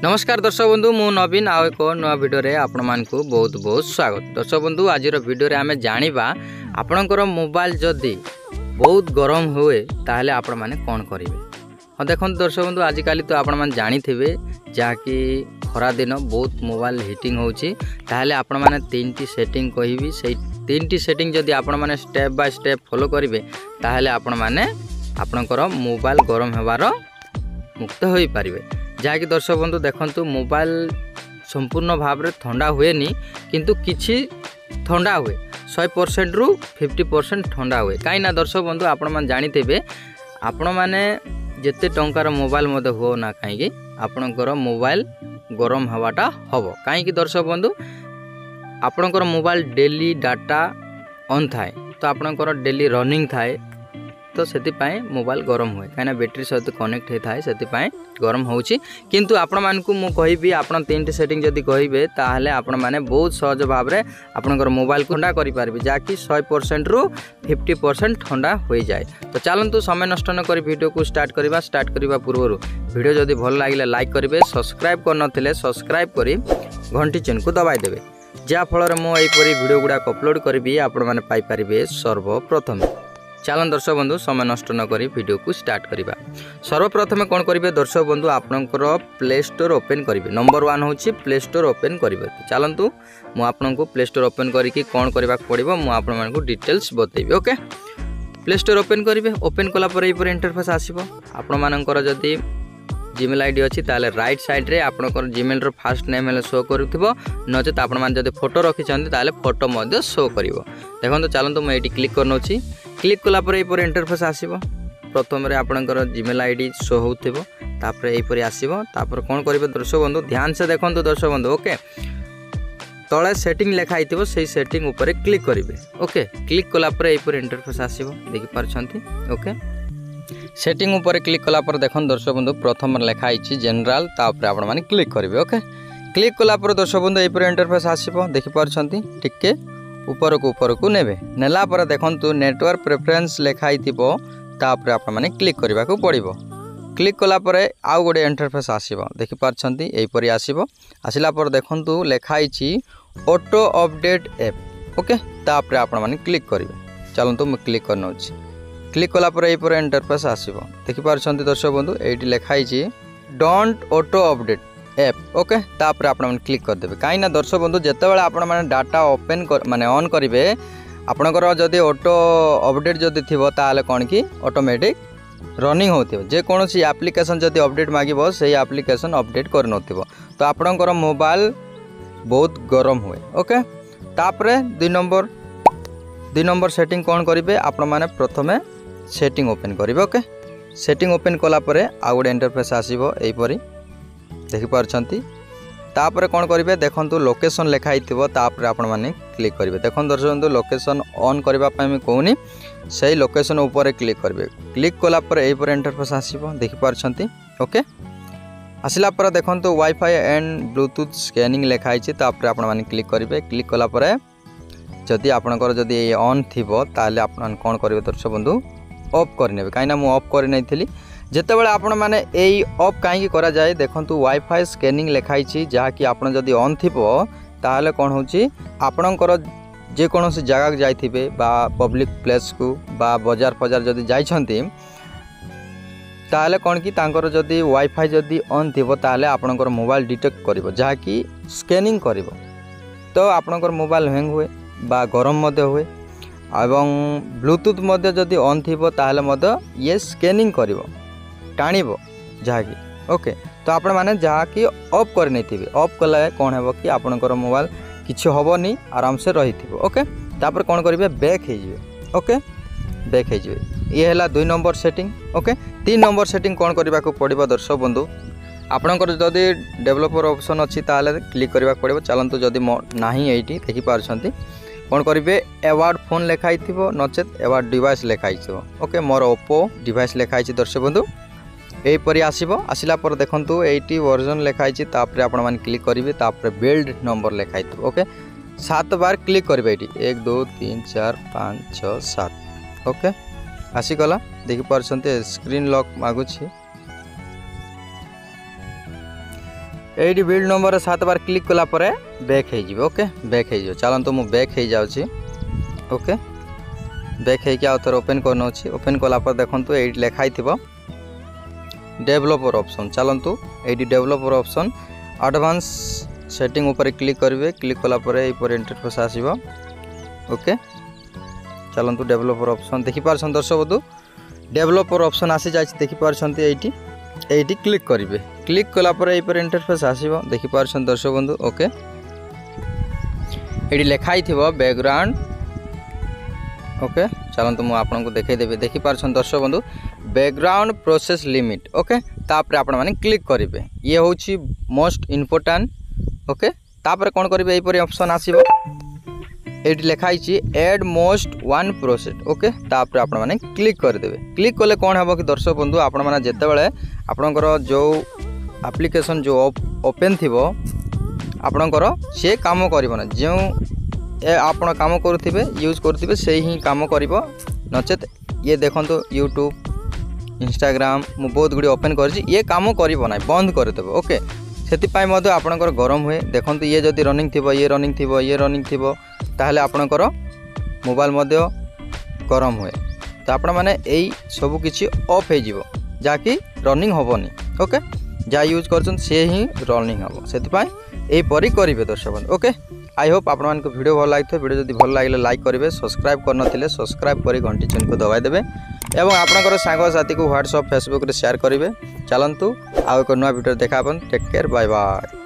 नमस्कार दर्शक बंधु मु नवीन आउ एक नुआ वीडियो रे आपण मानकु बहुत बहुत स्वागत। दर्शक बंधु आज वीडियो रे आमे जानिबा आपणकर मोबाइल जदी बहुत गरम हुए ताहले आपण माने कोन करिवे। हाँ देखो दर्शक बंधु आजिकल तो आपण माने जानी थिबे जाकि खरा दिन बहुत मोबाइल हीटिंग होउची ताहले आपण माने तीनटी सेटिंग कहिबी से तीनटी सेटिंग जदी आपण माने स्टेप बाय स्टेप फॉलो करिवे ताहले आपण माने आपणकर मोबाइल गरम हेबार मुक्त होई पारिबे। जहाँकि दर्शक बंधु देखंतु मोबाइल संपूर्ण भाव में ठंडा हुए नी किंतु किछि ठंडा हुए 100% रु 50% ठंडा हुए कहीं ना दर्शक बंधु आपण माने जानी थिबे आपण माने जेते टंकार मोबाइल मते हो ना कहीं आपणकर मोबाइल गरम हवाटा हबो कहीं दर्शक बंधु आपणकर मोबाइल डेली डाटा ऑन थाए तो आपणकर डेली रनिंग थाए तो सेतिपाई मोबाइल गरम हुए कहीं बैटेरी सहित कनेक्ट होता है सेतिपाई गरम होउची किंतु आपण मानकु मु कहिबी आपण तीनटी सेटिंग जदी कहिबे ताहले आपण माने बहुत सहज भाव रे आपणकर मोबाइल को ठंडा करि पारबे जाकि 100% रु 50% ठंडा हो जाए। तो चलंतु समय नष्ट न करी वीडियो को स्टार्ट करबा पूर्व वीडियो जदी भल लागिले लाइक करिवे सब्सक्राइब कर नथिले सब्सक्राइब करी घंटी चिन्ह को दबाई देबे जा फल मु एपरी वीडियो गुडा अपलोड करबी आपण माने पाई परिबे सर्वप्रथम। चलन दर्शक बंधु समय नष्ट न करी वीडियो को स्टार्ट करिबा। सर्वप्रथम कौन करिवे दर्शक बंधु आपनकर प्ले स्टोर ओपन करिवे। नंबर 1 होची प्ले स्टोर ओपन करिवे। चलंतु मु आपनको प्ले स्टोर ओपन करी कि कोन करबा पड़िबो मु आपन मानकु डिटेल्स बतेबी। ओके प्ले स्टोर ओपन करिवे। ओपन कला पर एपर इंटरफेस आसीबो आपन मानकर जदी जीमेल आईडी अच्छी ताले राइट साइड रे आपनकर जीमेल रो फर्स्ट नेम हेले शो करूथिबो नचेत आपण मान जदी फोटो रखिछन्ती ताले फोटो मध्ये शो करिवो। देखंतु चलंतु मैं एटी क्लिक करनोची क्लिक कला पर एपर इंटरफेस आसीबो प्रथम रे आपनकर जीमेल आईडी शो होथिबो तापर एपरि आसीबो तापर कोन करिवे दर्शक बंधु ध्यान से देखंतु दर्शक बंधु। ओके तळे सेटिंग लेखा आइथिबो सेही सेटिंग ऊपर क्लिक करिवे। ओके क्लिक कला पर एपर इंटरफेस आसीबो देखि पारछन्ती। ओके सेटिंग ऊपर क्लिक कला पर देखन दर्शक बंधु प्रथम लेखा आइछि जनरल तापर आपण माने क्लिक करिवे। ओके क्लिक कला पर दर्शक बंधु एपर इंटरफेस आसीबो देखि पारछन्ती टिके ऊपर को नेबे नेला पर देखंतु नेटवर्क प्रेफरेंस लेखा आइथिबो तापर आपण माने क्लिक करबा को पड़िबो। क्लिक कला पर आउ गोटे इंटरफेस आसीबो देखि पारछन्ती एपरि आसीबो आसिला पर देखंतु लेखा आइछि ऑटो अपडेट ऐप। ओके तापर आपण माने क्लिक करिवे। चलंतु म क्लिक करनोछि क्लिक कला पर एपर इंटरफेस आसीबो देखि पारछन्ती दर्शक बंधु एठी लेखा आइछि don't auto update app. Okay तापर आपण माने क्लिक कर देबे काई ना दर्शक बंधु जेतेबेले आपण माने डाटा ओपन माने ऑन करिवे आपणकर जदी ऑटो अपडेट जदी थिबो ताले कोन की ऑटोमेटिक रनिंग होथिबो जे कोनोसी एप्लीकेशन जदी अपडेट मागिबो सेही एप्लीकेशन अपडेट कर नथिबो तो आपणकर मोबाइल बहुत गरम हुए। ओके तापर 2 नंबर सेटिंग कोन करिवे आपण माने प्रथमे सेटिंग ओपन करिवे। ओके सेटिंग ओपन कला परे आ गोटे इंटरफेस आसीबो एपरी देखि पारछन्ती तापर कोन करिवे देखंतु लोकेशन लेखा आइथिबो तापर आपण माने क्लिक करिवे। देखन दर्शक लोकेशन ऑन करबा पय मैं कहूनी सही लोकेशन ऊपर क्लिक करिवे। क्लिक कला पर एपर इंटरफेस आसीबो देखि पारछन्ती। ओके आसिला पर देखंतु वाईफाई एंड ब्लूटूथ स्कैनिंग लेखा आइछि तापर आपण माने क्लिक करिवे। क्लिक कला पर जदि आपणकर जदि ऑन थिबो ताले आपण कोन करिवे दर्शक बंधु ऑफ करनेबे काइना मु ऑफ करि नै थिली जेतेबेले आपण माने एई ऑफ काहे करा जाए देखंतु वाईफाई स्कैनिंग लेखाई छी जहा कि आपण जदि ऑन थिबो ताले कोन होची आपणकर जे कोनोसी जगह जाइथिबे बा पब्लिक प्लेस को बा बाजार फजार जदि जाइछंती ताले कोन की तांकर जदि वाईफाई जदि ऑन थिबो ताले आपणकर मोबाइल डिटेक्ट करिवो जहा कि स्कैनिंग करिवो तो आपणकर मोबाइल हैंग हुए बा गरम मध्य हुए एवं ब्लूटूथ मध्य जदि ऑन थिबो ताले मध्य ये स्कैनिंग करिवो टाणीबो जहाँकि। ओके तो आपण माने जहाँकि ऑफ कर नहीं थिबे ऑफ कला कौन हेबो कि आपणकर मोबाइल किछि होबोनी आराम से रहिथिबो। ओके तापर कोन करिवे बैक हे जिवे। ओके बैक हे जिवे ये हला 2 number setting. Okay 3 number setting कोन करबा को पड़िबो दर्शक बंधु आपणकर जदि डेवलपर ऑप्शन अछि ताले क्लिक करबा पड़िबो। चलंतु जदि नाही एठी देखि पारछंती कोन करिवे अवार्ड फोन लेखाई थिबो नचेत अवार्ड डिवाइस लेखाई थिबो। ओके मोर ओप्पो डिवाइस लेखाई छि दर्शक बंधु एपरी आसीबो आसिला पर देखंतु 80 वर्जन लेखाई छि तापर आपण मान क्लिक करिवे तापर बिल्ड नंबर लेखाई थिबो। ओके 7 बार क्लिक करिवे एठी 1 2 3 4 5 6 7। ओके आसी गला देखि पारछंते स्क्रीन लॉक मागु छि ये बिल्ड नंबर 7 बार क्लिक कला परे बैक हो ओके बैक हो चलतु मु बैक हो जाऊँगी ओके बैक हो थोड़ा ओपन कर नौची ओपन कलापर देखो ये लिखाई थी डेवलपर ऑप्शन चलतु ये डेवलपर ऑप्शन एडवांस सेटिंग ऊपर क्लिक करेंगे क्लिक कलापर ये इंटरफेस आसो ओके चलतु डेवलपर ऑप्शन देखिपार दर्शक बंधु डेवलपर ऑप्शन आसी जाए देखिपार ये क्लिक करेंगे क्लिक कलापर ये इंटरफेस आसो देखिपार दर्शक बंधु ओके ये लिखाई थी बैकग्राउंड ओके चलतु मुझे आपको देखईदेवी देखिपार दर्शक बंधु बैकग्राउंड प्रोसेस लिमिट ओके तापर आपण माने क्लिक करेंगे ये हूँ मोस्ट इम्पोर्टाट ओके तापर कौन करेंगे यहीपर ऑप्शन आसो ये लिखाई एड मोस्ट वन प्रोसेस ओके तापर आपण माने क्लिक करदेवे क्लिक कले कौन हम कि दर्शक बंधु आपण माने जेतेबेले आपणकर जो एप्लिकेशन जो ओपन थी आपणकर से काम करना जो आपण काम करुवे यूज करुवे से ही काम कर नचेत ये देखो यूट्यूब इंस्टाग्राम मु बहुत गुड़ी ओपन कर ये काम करना बंद करदेव ओके से आपणकर गरम हुए देखो ये जदि रनिंग थी ये रनिंग थी ये रनिंग थी ताहले आपणकर मोबाइल मध्य गरम हुए तो आपण माने यही सब किछि ऑफ हो जाकि रनिंग हेनी ओके जहाँ यूज कर सी ही रनिंग हम से यहीपरी करेंगे दर्शक बंधु ओके आई होप आपण मानक वीडियो भल लगी वीडियो जब भल लगे लाइक करेंगे सब्सक्राइब करनथिले सब्सक्राइब करी घंटी चिन्ह को दबाई देबे एवं आपणकर सांगसाथी को व्हाट्सएप फेसबुक रे शेयर करेंगे चलतु आउ एक नुआ वीडियो देखा टेक केयर बाय बाय।